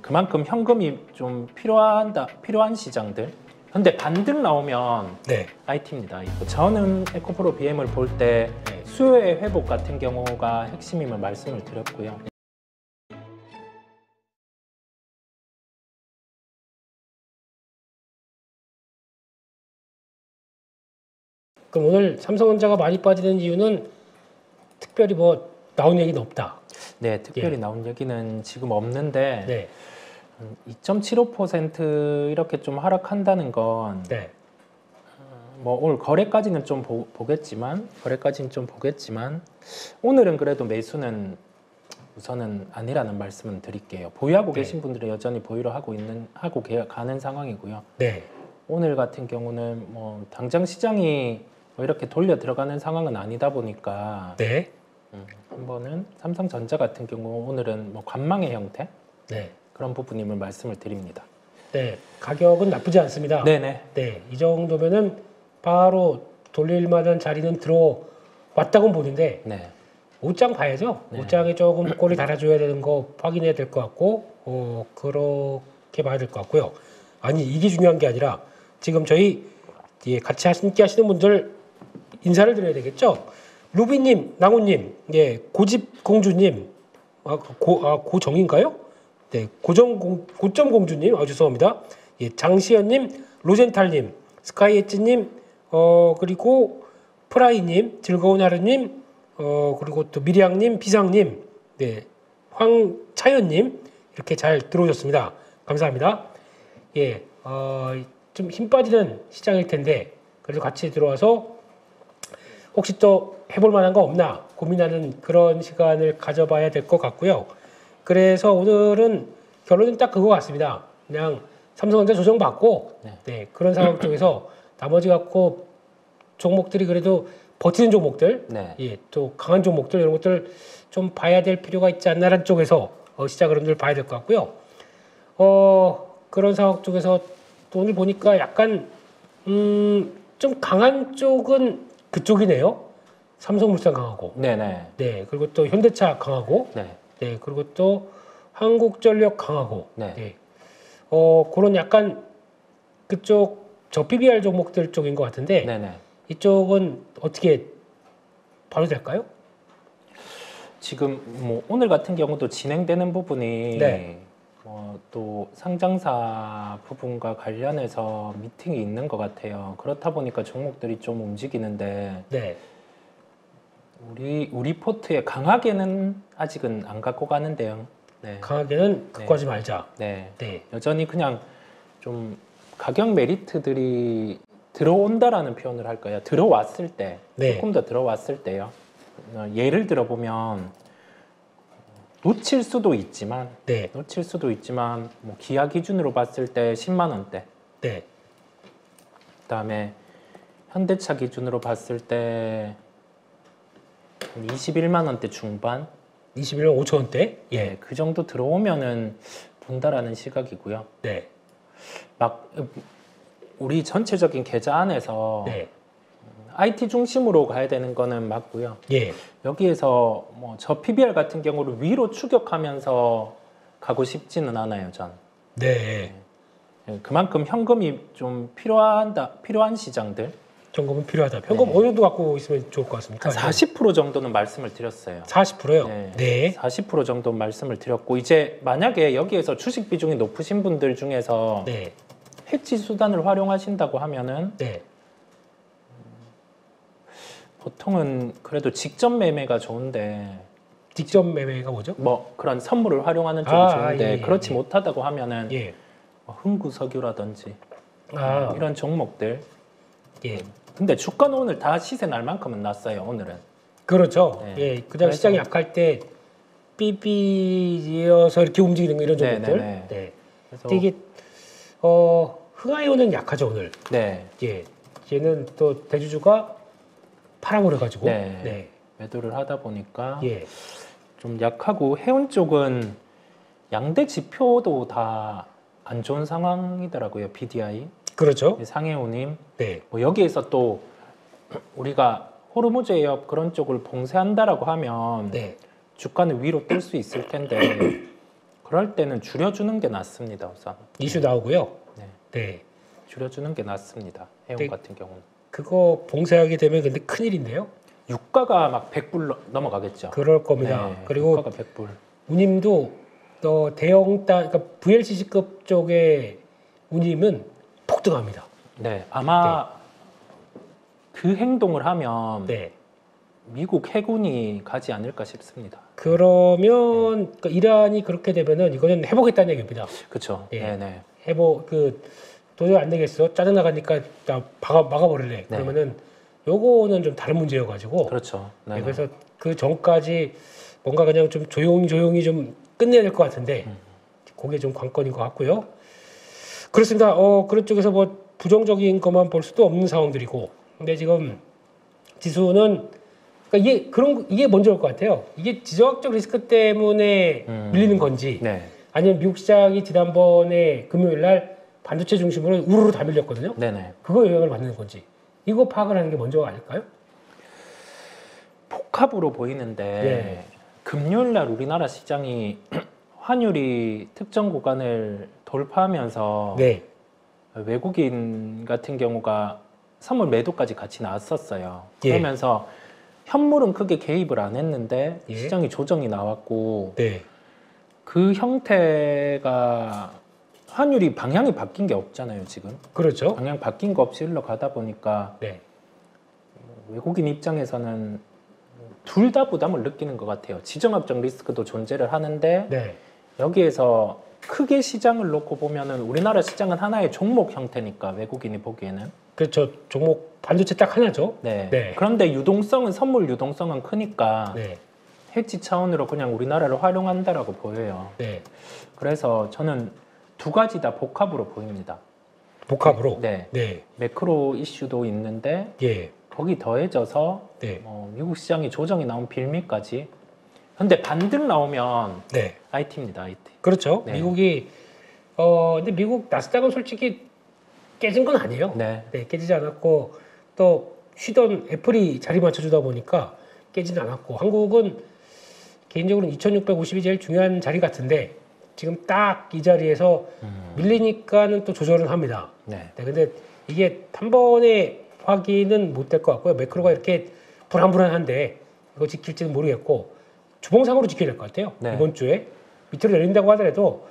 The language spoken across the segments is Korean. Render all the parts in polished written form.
그만큼 현금이 좀 필요한 시장들. 근데 반등 나오면 네. IT입니다. 저는 에코프로 BM을 볼 때 수요의 회복 같은 경우가 핵심임을 말씀을 드렸고요. 그럼 오늘 삼성전자가 많이 빠지는 이유는 특별히 뭐 나온 얘기는 없다. 네, 특별히 나온 얘기는 지금 없는데 네. 2.75% 이렇게 좀 하락한다는 건 네. 뭐 오늘 거래까지는 좀 보겠지만 오늘은 그래도 매수는 우선은 아니라는 말씀은 드릴게요. 보유하고 네. 계신 분들은 여전히 보유를 하고 가는 상황이고요. 네. 오늘 같은 경우는 뭐 당장 시장이 뭐 이렇게 돌려 들어가는 상황은 아니다 보니까 네. 한번은 삼성전자 같은 경우 오늘은 뭐 관망의 형태 네. 그런 부분임을 말씀을 드립니다. 네. 가격은 나쁘지 않습니다. 네네. 네. 이 정도면은 바로 돌릴 만한 자리는 들어왔다고 보는데 네. 옷장 봐야죠. 네. 옷장에 조금 꼬리 달아줘야 되는 거 확인해야 될 것 같고 그렇게 봐야 될 것 같고요. 아니 이게 중요한 게 아니라 지금 저희 같이 함께 하시는 분들 인사를 드려야 되겠죠. 루비님, 낭우님, 고집공주님, 고정인가요? 네, 고점공주님, 죄송합니다. 장시현님, 로젠탈님, 스카이엣지님, 그리고 프라이님, 즐거운 하루님, 그리고 또 미리양님, 비상님, 네, 황차연님 이렇게 잘 들어오셨습니다. 감사합니다. 좀 힘 빠지는 시장일 텐데 그래도 같이 들어와서 혹시 또 해볼 만한 거 없나 고민하는 그런 시간을 가져봐야 될 것 같고요. 그래서 오늘은 결론은 딱 그거 같습니다. 그냥 삼성전자 조정받고 네, 그런 상황 쪽에서 나머지 갖고 종목들이 그래도 버티는 종목들, 또 강한 종목들 이런 것들 좀 봐야 될 필요가 있지 않나라는 쪽에서 시작을 오늘 봐야 될 것 같고요. 그런 상황 쪽에서 또 오늘 보니까 약간 좀 강한 쪽은 그쪽이네요. 삼성물산 강하고, 네네. 네, 그리고 또 현대차 강하고, 네, 그리고 또 한국전력 강하고, 네, 그런 약간 그쪽 저PBR 종목들 쪽인 것 같은데, 네네. 이쪽은 어떻게 봐도 될까요? 지금 뭐 오늘 같은 경우도 진행되는 부분이 네. 또 상장사 부분과 관련해서 미팅이 있는 것 같아요. 그렇다 보니까 종목들이 좀 움직이는데 네. 우리 포트에 강하게는 아직은 안 갖고 가는데요. 네. 강하게는 갖고 가지 말자. 네. 네. 여전히 그냥 좀 가격 메리트들이 들어온다라는 표현을 할까요? 들어왔을 때, 조금 더 들어왔을 때요. 예를 들어 보면 놓칠 수도 있지만 뭐 기아 기준으로 봤을 때 10만 원대. 네. 그다음에 현대차 기준으로 봤을 때 21만 원대 중반. 21만 5천 원대? 예, 그 정도 들어오면은 본다라는 시각이고요. 네. 막 우리 전체적인 계좌 안에서 네. IT 중심으로 가야 되는 거는 맞고요. 예. 여기에서 뭐 저 PBR 같은 경우를 위로 추격하면서 가고 싶지는 않아요, 전. 네. 그만큼 현금이 좀 필요한 시장들. 현금은 필요하다. 현금 어느 정도 갖고 있으면 좋을 것 같습니까? 40% 정도는 말씀을 드렸어요. 40%요? 네. 40% 정도 말씀을 드렸고 이제 만약에 여기에서 주식 비중이 높으신 분들 중에서 해지 수단을 활용하신다고 하면은 보통은 그래도 직접 매매가 좋은데 직접 매매가 뭐죠? 뭐 그런 선물을 활용하는 쪽이 좋은데 그렇지 못하다고 하면은 뭐 흥구석유라든지 이런 종목들. 근데 주가는 오늘 다 시세 날 만큼은 났어요. 오늘은. 그렇죠. 그냥 시장이 약할 때 삐삐이어서 이렇게 움직이는 이런 종목들. 네. 그래서 이게 흥하이온은 약하죠 오늘. 얘는 또 대주주가 팔아버려가지고 매도를 하다 보니까 좀 약하고 해운 쪽은 양대 지표도 다 안 좋은 상황이더라고요. BDI. 그렇죠. 상해우님. 뭐 여기에서 또 우리가 호르무즈해협 그런 쪽을 봉쇄한다라고 하면 주가는 위로 뜰 수 있을 텐데 그럴 때는 줄여주는 게 낫습니다. 우선 이슈 나오고요. 네. 네. 줄여주는 게 낫습니다. 해운 네. 같은 경우는 그거 봉쇄하게 되면 근데 큰일인데요. 유가가 막 100불 넘어가겠죠. 그럴 겁니다. 네, 그리고 유가가 100불. 운임도 그러니까 VLCC급 쪽의 운임은 폭등합니다. 네, 아마 그 행동을 하면 네. 미국 해군이 가지 않을까 싶습니다. 그러면 그러니까 이란이 그렇게 되면은 이거는 해보겠다는 얘기입니다. 그렇죠. 예. 네, 네. 도저히 안 되겠어. 짜증 나가니까 나 막아버릴래. 네. 그러면은 요거는 좀 다른 문제여가지고. 그렇죠. 네, 네, 그래서 그 전까지 뭔가 그냥 좀 조용히 좀 끝내야 될 것 같은데 그게 좀 관건인 것 같고요. 그렇습니다. 그런 쪽에서 뭐 부정적인 것만 볼 수도 없는 상황들이고, 근데 지금 지수는 그러니까 이게 먼저일 것 같아요. 이게 지정학적 리스크 때문에 밀리는 건지, 네, 아니면 미국 시장이 지난번에 금요일 날 반도체 중심으로 우르르 다 밀렸거든요. 네, 네. 그거 영향을 받는 건지 이거 파악을 하는 게 먼저 아닐까요? 복합으로 보이는데 네. 금요일 날 우리나라 시장이 환율이 특정 구간을 돌파하면서 네, 외국인 같은 경우가 선물 매도까지 같이 나왔었어요. 예. 그러면서 현물은 크게 개입을 안 했는데 예. 시장이 조정이 나왔고 네, 그 형태가 환율이 방향이 바뀐 게 없잖아요, 지금. 그렇죠. 방향 바뀐 거 없이 흘러가다 보니까 네, 외국인 입장에서는 둘 다 부담을 느끼는 것 같아요. 지정학적 리스크도 존재를 하는데 네, 여기에서 크게 시장을 놓고 보면은 우리나라 시장은 하나의 종목 형태니까 외국인이 보기에는 그렇죠. 종목 반도체 딱 하나죠. 네. 네. 그런데 유동성은 선물 유동성은 크니까 네, 해지 차원으로 그냥 우리나라를 활용한다라고 보여요. 네, 그래서 저는 두 가지 다 복합으로 보입니다. 복합으로. 네. 네, 매크로 이슈도 있는데 예, 거기 더해져서 네, 미국 시장이 조정이 나온 빌미까지. 근데 반등 나오면 네. IT입니다, IT. 그렇죠. 네. 미국이 근데 미국 나스닥은 솔직히 깨진 건 아니에요. 네. 네, 깨지지 않았고 또 쉬던 애플이 자리 맞춰주다 보니까 깨지는 않았고 한국은 개인적으로는 2,650이 제일 중요한 자리 같은데 지금 딱 이 자리에서 밀리니까는 또 조절은 합니다. 네. 네, 근데 이게 한 번에 확인은 못 될 것 같고요. 매크로가 이렇게 불안불안한데 이거 지킬지는 모르겠고 주봉상으로 지켜야 될 것 같아요. 네. 이번 주에 밑으로 내린다고 하더라도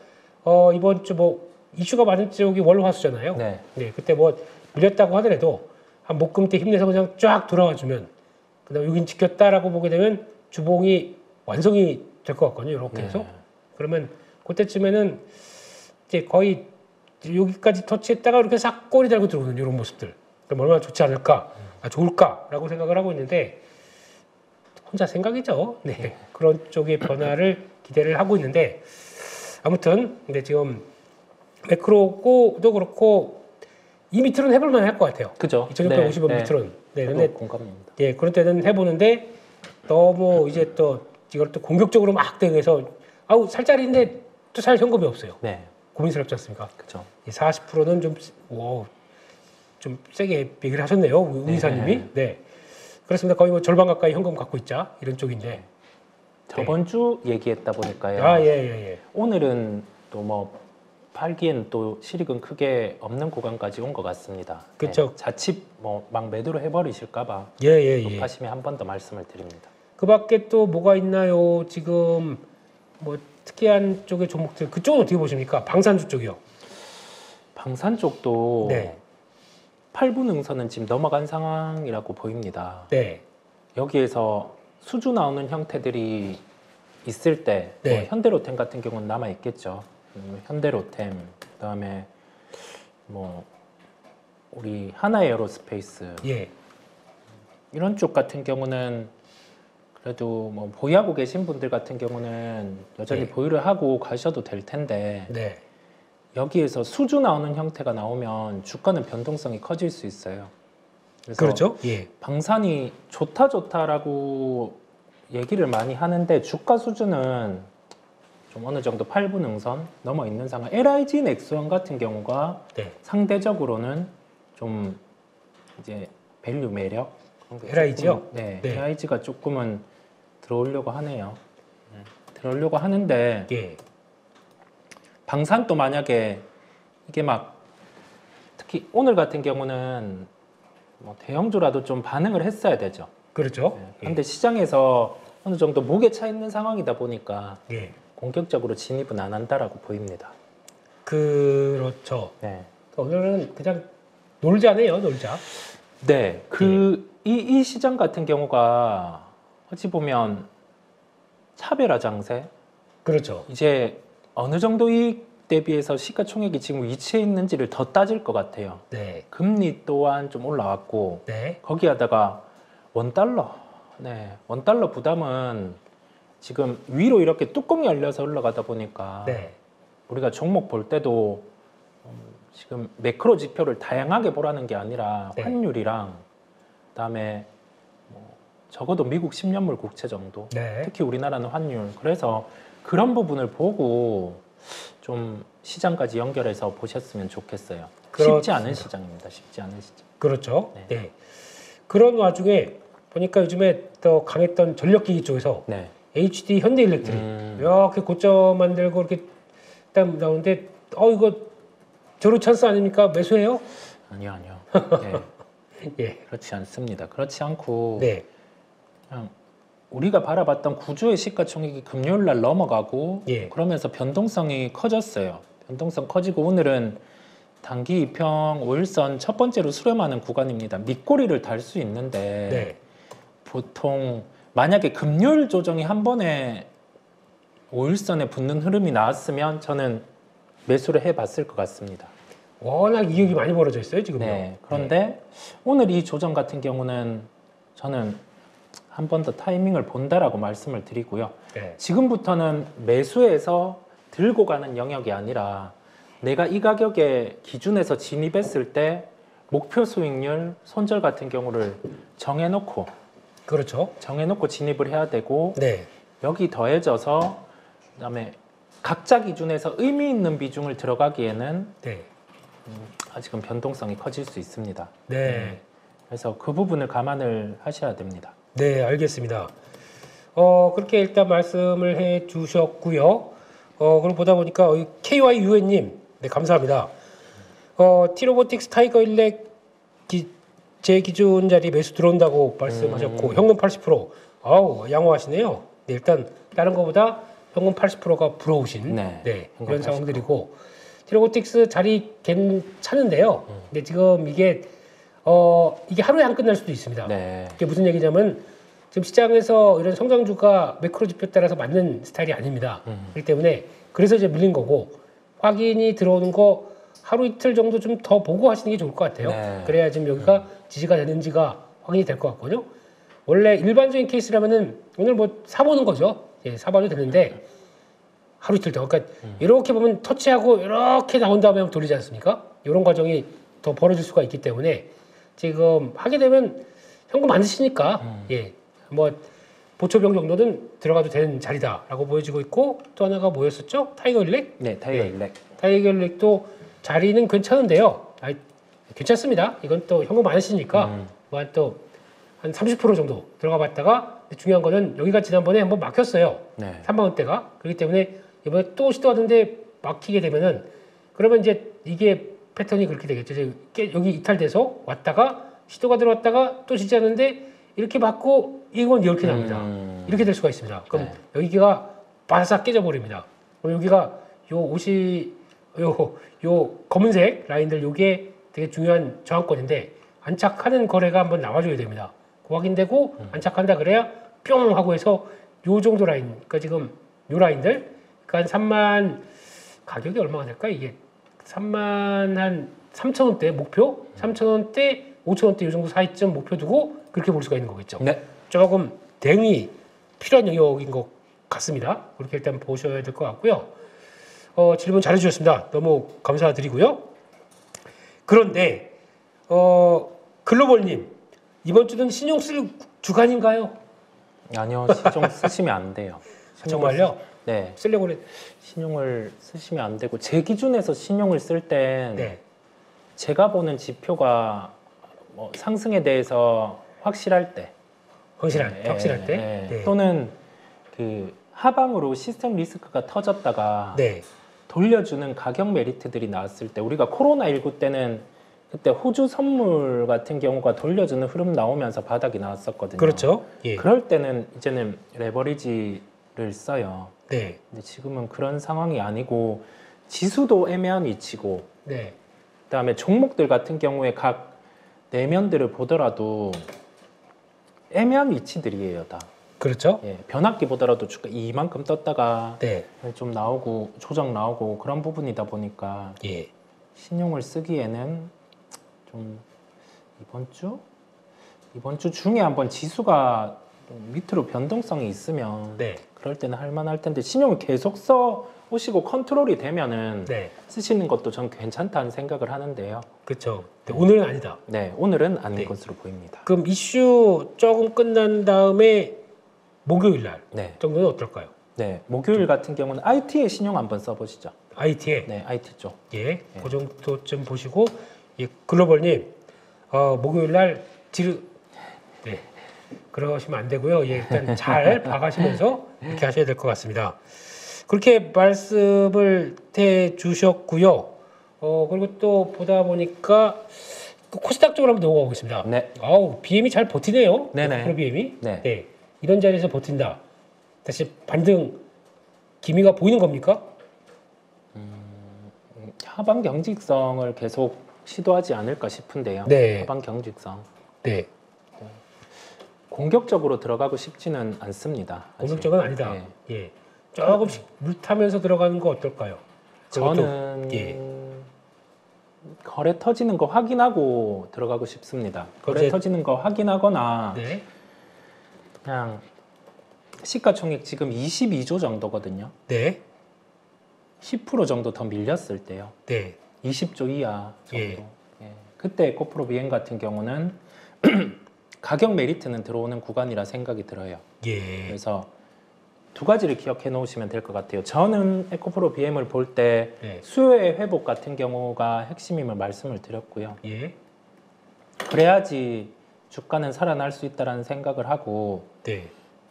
이번 주 뭐 이슈가 많은 쪽이 월화수잖아요. 네. 네, 그때 뭐 밀렸다고 하더라도 한 목금 때 힘내서 그냥 쫙 돌아와 주면 그다음 여긴 지켰다라고 보게 되면 주봉이 완성이 될 것 같거든요. 이렇게 해서 네. 그러면 그때쯤에는 이제 거의 여기까지 터치했다가 이렇게 싹 꼬리 달고 들어오는 이런 모습들 그럼 얼마나 좋지 않을까, 좋을까라고 생각을 하고 있는데 혼자 생각이죠. 네, 그런 쪽의 변화를 기대를 하고 있는데 아무튼 근데 지금 매크로도 그렇고 이 밑으로는 해볼만 할 것 같아요. 그죠? 2,650원 네. 밑으로는. 네, 저도 근데 공감입니다. 예, 그런 때는 해보는데 너무 이제 또 이걸 또 공격적으로 막 대응해서 살짜리인데 또 살 현금이 없어요. 네. 고민스럽지 않습니까? 그죠. 40%는 좀 세게 얘기를 하셨네요, 우 이사님이. 네, 그렇습니다. 거의 뭐 절반 가까이 현금 갖고 있자 이런 쪽인데. 저번 주 얘기했다 보니까요. 예. 오늘은 또 뭐 팔기엔 또 실익은 크게 없는 구간까지 온 것 같습니다. 그쵸. 네, 자칫 뭐 막 매도를 해버리실까봐 예. 하시면 한 번 더 말씀을 드립니다. 그 밖에 또 뭐가 있나요? 지금 뭐 특이한 쪽의 종목들 그쪽은 어떻게 보십니까? 방산주 쪽이요. 방산 쪽도 네. 8분 응선은 지금 넘어간 상황이라고 보입니다. 네. 여기에서 수주 나오는 형태들이 있을 때 네. 뭐 현대로템 같은 경우는 남아 있겠죠. 현대로템 그다음에 뭐 우리 하나에어로스페이스 예. 이런 쪽 같은 경우는 그래도 뭐 보유하고 계신 분들 같은 경우는 여전히 네. 보유를 하고 가셔도 될 텐데 네. 여기에서 수주 나오는 형태가 나오면 주가는 변동성이 커질 수 있어요. 그래서 그렇죠. 예. 방산이 좋다라고 얘기를 많이 하는데 주가 수준은 좀 어느 정도 8분 응선 넘어 있는 상황. LIG 넥스원 같은 경우가 네. 상대적으로는 좀 이제 밸류 매력 그런 게 LIG 요? 조금, 네, 네. 방산도 만약에 이게 막 특히 오늘 같은 경우는 뭐 대형주라도 좀 반응을 했어야 되죠. 그렇죠. 그런데 시장에서 어느 정도 목에 차 있는 상황이다 보니까 예. 공격적으로 진입은 안 한다라고 보입니다. 그렇죠. 네. 오늘은 그냥 놀자네요, 놀자. 네, 이 시장 같은 경우가 어찌 보면 차별화 장세. 그렇죠. 이제 어느 정도 이익 대비해서 시가총액이 지금 위치해 있는지를 더 따질 것 같아요. 네. 금리 또한 좀 올라왔고 네. 거기에다가 원달러. 네, 원달러 부담은 지금 위로 이렇게 뚜껑이 열려서 올라가다 보니까 네. 우리가 종목 볼 때도 지금 매크로 지표를 다양하게 보라는 게 아니라 네. 환율이랑 그다음에 뭐 적어도 미국 10년물 국채 정도, 네. 특히 우리나라는 환율. 그래서 그런 부분을 보고 좀 시장까지 연결해서 보셨으면 좋겠어요. 쉽지 않은 시장입니다. 쉽지 않은 시장. 그렇죠. 네. 네. 그런 와중에 보니까 요즘에 또 강했던 전력기기 쪽에서 네. HD 현대일렉트릭 이렇게 고점 만들고 이렇게 딱 나오는데 이거 저로 찬스 아닙니까? 매수해요? 아니요. 네. 예. 그렇지 않습니다. 그렇지 않고 네. 그냥 우리가 바라봤던 구조의 시가총액이 금요일 날 넘어가고 예. 그러면서 변동성이 커졌어요. 변동성 커지고 오늘은 단기 2평 5일선 첫 번째로 수렴하는 구간입니다. 밑꼬리를 달 수 있는데 네. 보통 만약에 금요일 조정이 한 번에 5일선에 붙는 흐름이 나왔으면 저는 매수를 해봤을 것 같습니다. 워낙 이익이 많이 벌어져 있어요 지금요. 네. 그런데 오늘 이 조정 같은 경우는 저는 한 번 더 타이밍을 본다라고 말씀을 드리고요. 네. 지금부터는 매수해서 들고 가는 영역이 아니라 내가 이 가격에 기준에서 진입했을 때 목표 수익률, 손절 같은 경우를 정해놓고 그렇죠. 진입을 해야 되고 네. 여기 더해져서 그다음에 각자 기준에서 의미 있는 비중을 들어가기에는 네. 아직은 변동성이 커질 수 있습니다. 네. 그래서 그 부분을 감안을 하셔야 됩니다. 네, 알겠습니다. 그렇게 일단 말씀을 해 주셨고요. 그럼 보다 보니까 KYUN님, 네, 감사합니다. T로보틱스 타이거 일렉 제 기준 자리 매수 들어온다고 말씀하셨고 현금 80%. 아우, 양호하시네요. 네, 일단 다른 거보다 현금 80%가 부러우신 네, 그런 상황들이고 T로보틱스 자리 괜찮은데요. 근데 지금 이게 하루에 안 끝날 수도 있습니다. 네. 이게 무슨 얘기냐면 지금 시장에서 이런 성장주가 매크로 지표 따라서 맞는 스타일이 아닙니다. 그렇기 때문에 그래서 이제 밀린 거고 확인이 들어오는 거 하루 이틀 정도 좀 더 보고 하시는 게 좋을 것 같아요. 네. 그래야 지금 여기가 지지가 되는지가 확인이 될 것 같거든요. 원래 일반적인 케이스라면은 오늘 뭐 사보는 거죠. 예, 사봐도 되는데 하루 이틀 더. 그러니까 이렇게 보면 터치하고 이렇게 나온 다음에 돌리지 않습니까? 이런 과정이 더 벌어질 수가 있기 때문에 지금 하게 되면 현금 안 드시니까 예, 뭐 보초병 정도는 들어가도 되는 자리다라고 보여지고 있고 또 하나가 뭐였었죠? 타이거 일렉? 네, 타이거 일렉. 타이거 일렉도 자리는 괜찮은데요. 괜찮습니다. 이건 또 현금 안 쓰니까 뭐 또 한 30% 정도 들어가 봤다가 중요한 거는 여기가 지난번에 한번 막혔어요. 네. 3만 원대가. 그렇기 때문에 이번에 또 시도하는데 막히게 되면은 그러면 이제 이게 패턴이 그렇게 되겠죠. 이제 여기 이탈돼서 왔다가 시도가 들어왔다가 또 지지하는데 이렇게 받고 이건 이렇게 납니다. 이렇게 될 수가 있습니다. 그럼 여기가 바삭 깨져버립니다. 그럼 여기가 요 옷이 요 검은색 라인들 요게 되게 중요한 저항권인데 안착하는 거래가 한번 나와줘야 됩니다. 확인되고 안착한다 그래야 뿅 하고 해서 요 정도 라인, 그러니까 지금 요 라인들, 그러니까 한 3만 가격이 얼마가 될까 이게 3만 한 3천 원대 목표, 3천 원대, 5천 원대 요 정도 사이점 목표 두고 그렇게 볼 수가 있는 거겠죠. 네. 조금 대응이 필요한 영역인 것 같습니다. 그렇게 일단 보셔야 될 것 같고요. 질문 잘해주셨습니다. 너무 감사드리고요. 그런데 글로벌님 이번 주는 신용 쓸 주간인가요? 아니요, 시종 쓰시면 안 돼요. 정말요? 네. 쓰려고 그래. 신용을 쓰시면 안 되고 제 기준에서 신용을 쓸 땐 네. 제가 보는 지표가 뭐 상승에 대해서 확실할 때, 확실할 때. 네. 또는 그 하방으로 시스템 리스크가 터졌다가 네. 돌려주는 가격 메리트들이 나왔을 때 우리가 코로나19 때는 그때 호주 선물 같은 경우가 돌려주는 흐름 나오면서 바닥이 나왔었거든요. 그렇죠. 예. 그럴 때는 이제는 레버리지를 써요. 네. 근데 지금은 그런 상황이 아니고 지수도 애매한 위치고 네. 그다음에 종목들 같은 경우에 각 내면들을 보더라도 애매한 위치들이에요, 다. 그렇죠. 예, 변압기 보더라도 주가 이만큼 떴다가 네. 좀 나오고 조정 나오고 그런 부분이다 보니까 예. 신용을 쓰기에는 좀 이번 주 중에 한번 지수가 좀 밑으로 변동성이 있으면 네. 그럴 때는 할 만할 텐데 신용을 계속 써 오시고 컨트롤이 되면은 네. 쓰시는 것도 전 괜찮다는 생각을 하는데요. 그렇죠. 네, 오늘은 아니다. 네, 오늘은 아닌 네. 것으로 보입니다. 그럼 이슈 조금 끝난 다음에 목요일 날 네, 정도는 어떨까요? 네, 목요일 같은 경우는 IT에 신용 한번 써보시죠. IT에 네, IT 쪽. 예, 그 정도 좀 보시고 예, 글로벌님 목요일 날 네, 그러시면 안 되고요. 예, 일단 잘 봐가시면서 이렇게 하셔야 될 것 같습니다. 그렇게 말씀을 해 주셨고요. 그리고 또 보다 보니까 그 코스닥 쪽으로 한번 넘어가 보겠습니다. 네, 아우, BM이 잘 버티네요. 네네. 프로 BM이. 네. 네, 이런 자리에서 버틴다. 다시 반등 기미가 보이는 겁니까? 하방 경직성을 계속 시도하지 않을까 싶은데요. 네. 하방 경직성. 네, 공격적으로 들어가고 싶지는 않습니다. 아직. 공격적은 아니다. 네. 예, 조금씩 물 타면서 들어가는 거 어떨까요? 그것도, 저는 예. 거래 터지는 거 확인하고 들어가고 싶습니다. 거래 어제- 터지는 거 확인하거나 네, 그냥 시가총액 지금 22조 정도거든요. 네, 10% 정도 더 밀렸을 때요. 네, 20조 이하 정도. 예. 예. 그때 에코프로 비행 같은 경우는 가격 메리트는 들어오는 구간이라 생각이 들어요. 예, 그래서 두 가지를 기억해 놓으시면 될 것 같아요. 저는 에코프로 BM을 볼 때 네, 수요의 회복 같은 경우가 핵심임을 말씀을 드렸고요. 예, 그래야지 주가는 살아날 수 있다는 생각을 하고 네,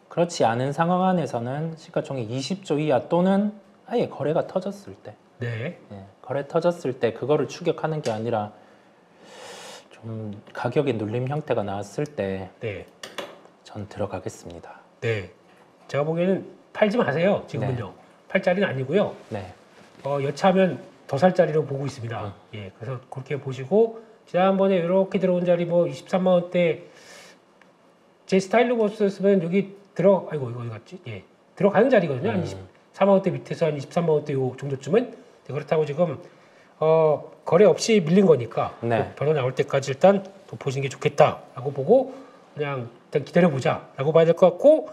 그렇지 않은 상황 안에서는 시가총액 20조 이하 또는 아예 거래가 터졌을 때 네, 거래 터졌을 때 그거를 추격하는 게 아니라 좀 가격의 눌림 형태가 나왔을 때 전 네, 들어가겠습니다. 네. 제가 보기에는 팔지 마세요. 지금은요. 팔 자리는 아니고요. 네. 여차하면 더 살 자리로 보고 있습니다. 예, 그래서 그렇게 보시고 지난번에 이렇게 들어온 자리 뭐 23만 원대 제 스타일로 보셨으면 여기 아이고 이거 어디 갔지? 예, 들어가는 자리거든요. 한 24만 원대 밑에서 한 23만 원대 요 정도쯤은 네, 그렇다고 지금 거래 없이 밀린 거니까 네. 변화 나올 때까지 일단 또 보시는 게 좋겠다라고 보고 그냥 일단 기다려보자라고 봐야 될 것 같고